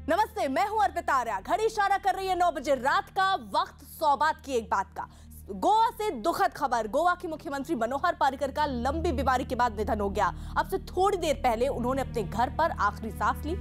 नमस्ते, मैं हूं अर्पिता आर्या। घड़ी इशारा कर रही है 9 बजे रात का। वक्त सौगात की एक बात का। गोवा से दुखद खबर। गोवा के मुख्यमंत्री मनोहर पर्रिकर का लंबी बीमारी के बाद निधन हो गया। अब से थोड़ी देर पहले उन्होंने अपने घर पर आखिरी सांस ली।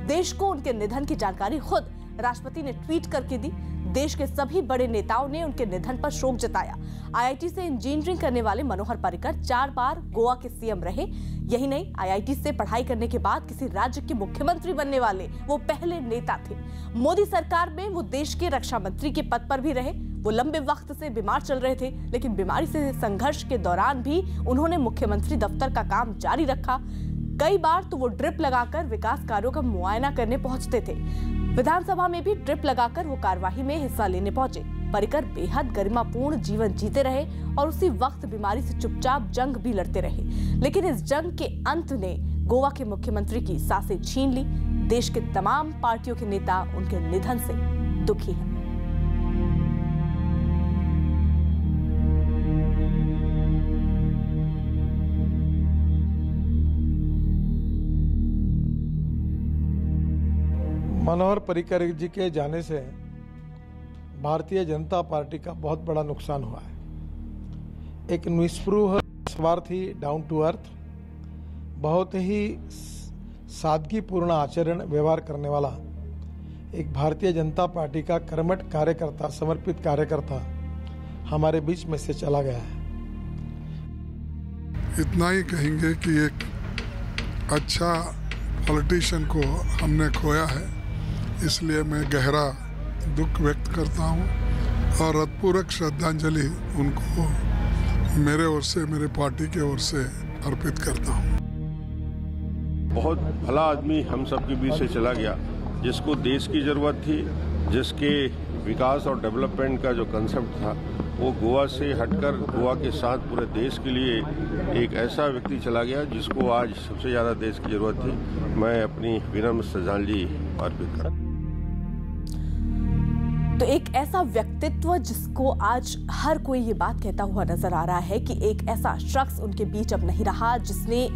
देश को उनके निधन की जानकारी खुद राष्ट्रपति ने ट्वीट करके दी। देश के सभी बड़े नेताओं ने उनके निधन पर शोक जताया। आईआईटी से इंजीनियरिंग करने वाले मनोहर पर्रिकर 4 बार गोवा के सीएम रहे। यही नहीं, आईआईटी से पढ़ाई करने के बाद किसी राज्य के मुख्यमंत्री बनने वाले वो पहले नेता थे। मोदी सरकार में वो देश के रक्षा मंत्री के पद पर भी रहे। वो लंबे वक्त से बीमार चल रहे थे, लेकिन बीमारी से संघर्ष के दौरान भी उन्होंने मुख्यमंत्री दफ्तर का काम जारी रखा। कई बार तो वो ड्रिप लगाकर विकास कार्यों का मुआयना करने पहुंचते थे। विधानसभा में भी ड्रिप लगाकर वो कार्यवाही में हिस्सा लेने पहुंचे। पर्रिकर बेहद गरिमापूर्ण जीवन जीते रहे और उसी वक्त बीमारी से चुपचाप जंग भी लड़ते रहे। लेकिन इस जंग के अंत ने गोवा के मुख्यमंत्री की सांसें छीन ली। देश के तमाम पार्टियों के नेता उनके निधन से दुखी हैं। मनोहर पर्रिकर जी के जाने से भारतीय जनता पार्टी का बहुत बड़ा नुकसान हुआ है। एक निस्पृह, स्वार्थी, डाउन टू अर्थ, बहुत ही सादगीपूर्ण आचरण व्यवहार करने वाला एक भारतीय जनता पार्टी का कर्मठ कार्यकर्ता, समर्पित कार्यकर्ता हमारे बीच में से चला गया है। इतना ही कहेंगे कि एक अच्छा पॉलिटिशियन को हमने खोया है, इसलिए मैं गहरा दुख व्यक्त करता हूं और हृदयपूर्वक श्रद्धांजलि उनको मेरे ओर से, मेरे पार्टी के ओर से अर्पित करता हूं। बहुत भला आदमी हम सब के बीच से चला गया, जिसको देश की जरूरत थी, जिसके विकास और डेवलपमेंट का जो कंसेप्ट था वो गोवा से हटकर गोवा के साथ पूरे देश के लिए एक ऐसा व्यक्ति चला गया जिसको आज सबसे ज़्यादा देश की जरूरत थी। मैं अपनी विनम्र श्रद्धांजलि अर्पित करता हूं। तो एक ऐसा व्यक्तित्व जिसको आज हर कोई ये बात कहता हुआ नजर आ रहा है कि एक ऐसा शख्स उनके बीच अब नहीं रहा जिसने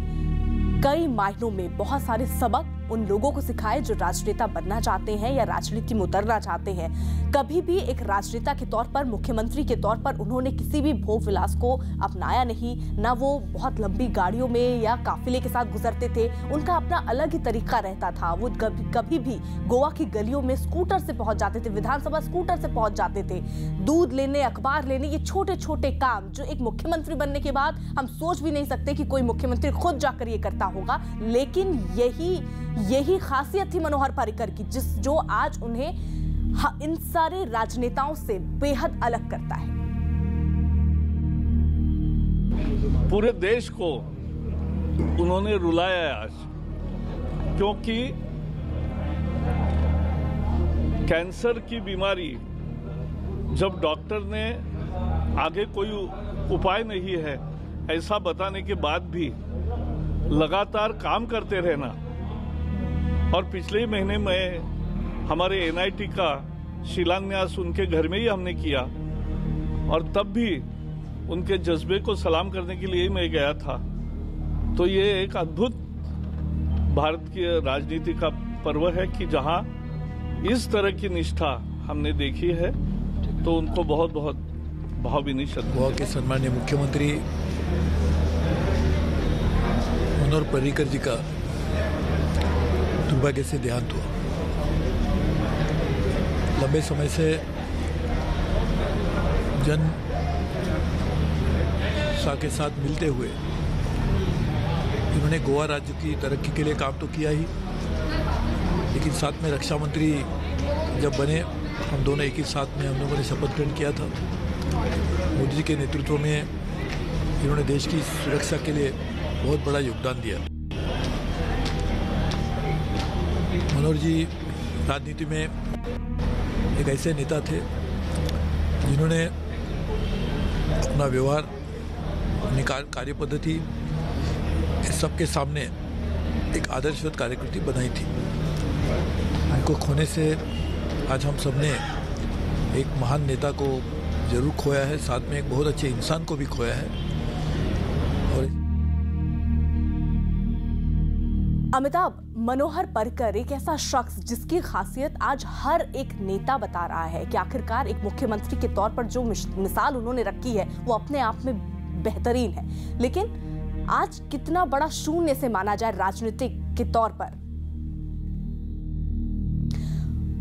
कई मायनों में बहुत सारे सबक उन लोगों को सिखाए जो राजनेता बनना चाहते हैं या राजनीति में उतरना चाहते हैं। कभी भी एक राजनेता के तौर पर, मुख्यमंत्री के तौर पर उन्होंने किसी भी भोग विलास को अपनाया नहीं। ना वो बहुत लंबी गाड़ियों में या काफिले के साथ गुजरते थे। उनका अपना अलग ही तरीका रहता था। वो कभी भी गोवा की गलियों में स्कूटर से पहुंच जाते थे, विधानसभा स्कूटर से पहुंच जाते थे। दूध लेने, अखबार लेने, ये छोटे छोटे काम जो एक मुख्यमंत्री बनने के बाद हम सोच भी नहीं सकते कि कोई मुख्यमंत्री खुद जाकर ये करता होगा। लेकिन यही खासियत थी मनोहर पर्रिकर की, जो आज उन्हें इन सारे राजनेताओं से बेहद अलग करता है। पूरे देश को उन्होंने रुलाया आज, क्योंकि कैंसर की बीमारी जब डॉक्टर ने आगे कोई उपाय नहीं है ऐसा बताने के बाद भी लगातार काम करते रहना। और पिछले महीने में हमारे एनआईटी का शिलान्यास उनके घर में ही हमने किया और तब भी उनके जज्बे को सलाम करने के लिए मैं गया था। तो ये एक अद्भुत भारत की राजनीति का पर्व है कि जहां इस तरह की निष्ठा हमने देखी है, तो उनको बहुत बहुत भावभीनी श्रद्धांजलि। गोवा के सम्माननीय मुख्यमंत्री मनोहर पर्रिकर जी का दुर्भाग्य से देहांत हुआ। लंबे समय से जनता के साथ मिलते हुए इन्होंने गोवा राज्य की तरक्की के लिए काम तो किया ही, लेकिन साथ में रक्षा मंत्री जब बने, हम दोनों एक ही साथ में हम लोगों ने शपथ ग्रहण किया था। मोदी जी के नेतृत्व में इन्होंने देश की सुरक्षा के लिए बहुत बड़ा योगदान दिया। मनोहर जी राजनीति में एक ऐसे नेता थे जिन्होंने अपना व्यवहार, अपनी कार्य पद्धति सबके सामने एक आदर्शवत कार्यकृति बनाई थी। उनको खोने से आज हम सबने एक महान नेता को जरूर खोया है, साथ में एक बहुत अच्छे इंसान को भी खोया है। और अमिताभ, मनोहर पर्रिकर एक ऐसा शख्स जिसकी खासियत आज हर एक नेता बता रहा है कि आखिरकार एक मुख्यमंत्री के तौर पर जो मिसाल उन्होंने रखी है वो अपने आप में बेहतरीन है, लेकिन आज कितना बड़ा शून्य से माना जाए राजनीतिक के तौर पर।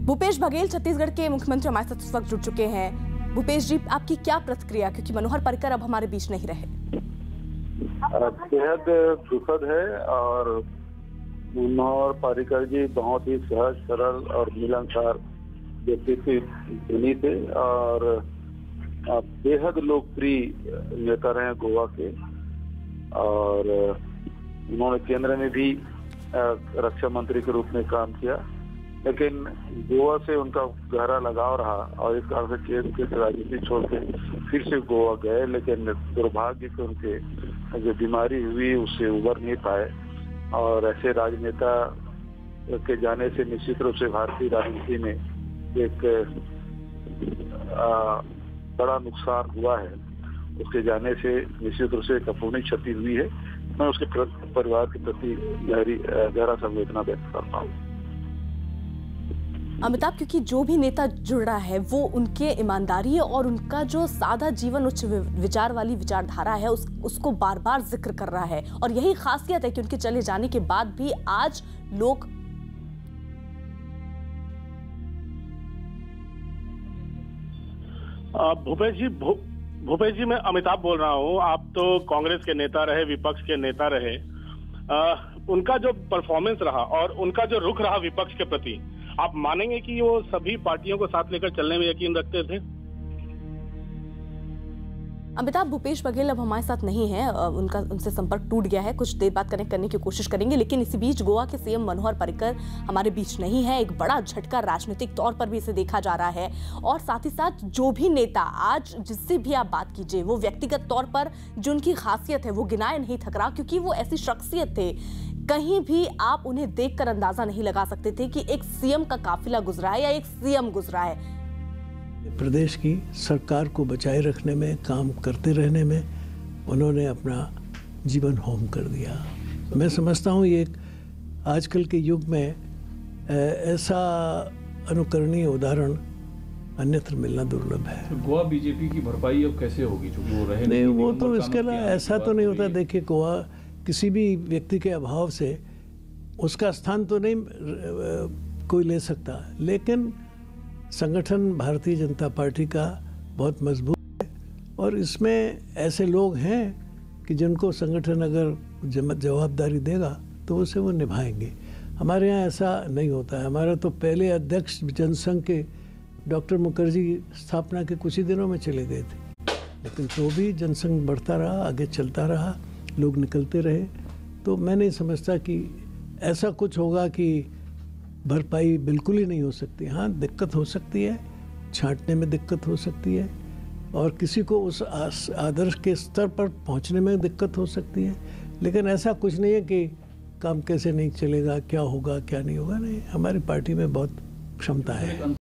भूपेश बघेल छत्तीसगढ़ के मुख्यमंत्री हमारे साथ इस वक्त जुड़ चुके हैं। भूपेश जी, आपकी क्या प्रतिक्रिया, क्योंकि मनोहर पर्रिकर अब हमारे बीच नहीं रहे? बेहद दुखद है और मनोहर पर्रिकर जी बहुत ही सहज, सरल और मिलनसार व्यक्ति धनी थे और बेहद लोकप्रिय नेता रहे गोवा के। और उन्होंने केंद्र में भी रक्षा मंत्री के रूप में काम किया, लेकिन गोवा से उनका गहरा लगाव रहा और इस कारण से केंद्र की राजनीति छोड़ के फिर से गोवा गए, लेकिन दुर्भाग्य से उनके जो बीमारी हुई उससे उबर नहीं पाए। और ऐसे राजनेता के जाने से निश्चित रूप से भारतीय राजनीति में एक बड़ा नुकसान हुआ है। उसके जाने से निश्चित रूप से एक अपूर्णीय क्षति हुई है। मैं उसके परिवार के प्रति गहरा संवेदना व्यक्त करता हूँ। अमिताभ, क्योंकि जो भी नेता जुड़ रहा है वो उनके ईमानदारी और उनका जो सादा जीवन, उच्च विचार वाली विचारधारा है उसको बार बार जिक्र कर रहा है, और यही खासियत है कि उनके चले जाने के बाद भी आज लोग भूपेश जी मैं अमिताभ बोल रहा हूँ। आप तो कांग्रेस के नेता रहे, विपक्ष के नेता रहे। उनका जो परफॉर्मेंस रहा और उनका जो रुख रहा विपक्ष के प्रति, आप मानेंगे कि वो सभी पार्टियों को साथ लेकर चलने में यकीन रखते थे? अमिताभ, भूपेश बघेल अब हमारे साथ नहीं है, उनसे संपर्क टूट गया है। कुछ देर बाद कनेक्ट करने की कोशिश करेंगे, लेकिन इसी बीच गोवा के सीएम मनोहर पर्रिकर हमारे बीच नहीं है। एक बड़ा झटका राजनीतिक तौर पर भी इसे देखा जा रहा है, और साथ ही साथ जो भी नेता आज जिससे भी आप बात कीजिए वो व्यक्तिगत तौर पर जो उनकी खासियत है वो गिनाए नहीं थक रहा, क्योंकि वो ऐसी शख्सियत थे कहीं भी आप उन्हें देखकर अंदाजा नहीं लगा सकते थे कि एक सीएम का काफिला गुजरा है या एक सीएम गुजरा है। प्रदेश की सरकार को बचाए रखने में, काम करते रहने में उन्होंने अपना जीवन होम कर दिया। मैं समझता हूँ ये एक आजकल के युग में ऐसा अनुकरणीय उदाहरण अन्यत्र मिलना दुर्लभ है। तो गोवा बीजेपी की भरपाई अब कैसे होगी, क्योंकि वो रहे नहीं, वो तो इसके अलावा ऐसा तो नहीं होता। देखिए, गोवा किसी भी व्यक्ति के अभाव से उसका स्थान तो नहीं कोई ले सकता, लेकिन संगठन भारतीय जनता पार्टी का बहुत मजबूत है और इसमें ऐसे लोग हैं कि जिनको संगठन अगर जवाबदारी देगा तो उसे वो निभाएंगे। हमारे यहाँ ऐसा नहीं होता है। हमारा तो पहले अध्यक्ष जनसंघ के डॉक्टर मुखर्जी स्थापना के कुछ ही दिनों में चले गए थे, लेकिन तो भी जनसंघ बढ़ता रहा, आगे चलता रहा, लोग निकलते रहे। तो मैं नहीं समझता कि ऐसा कुछ होगा कि भरपाई बिल्कुल ही नहीं हो सकती। हाँ, दिक्कत हो सकती है, छांटने में दिक्कत हो सकती है, और किसी को उस आदर्श के स्तर पर पहुंचने में दिक्कत हो सकती है, लेकिन ऐसा कुछ नहीं है कि काम कैसे नहीं चलेगा, क्या होगा क्या नहीं होगा। नहीं, हमारी पार्टी में बहुत क्षमता है।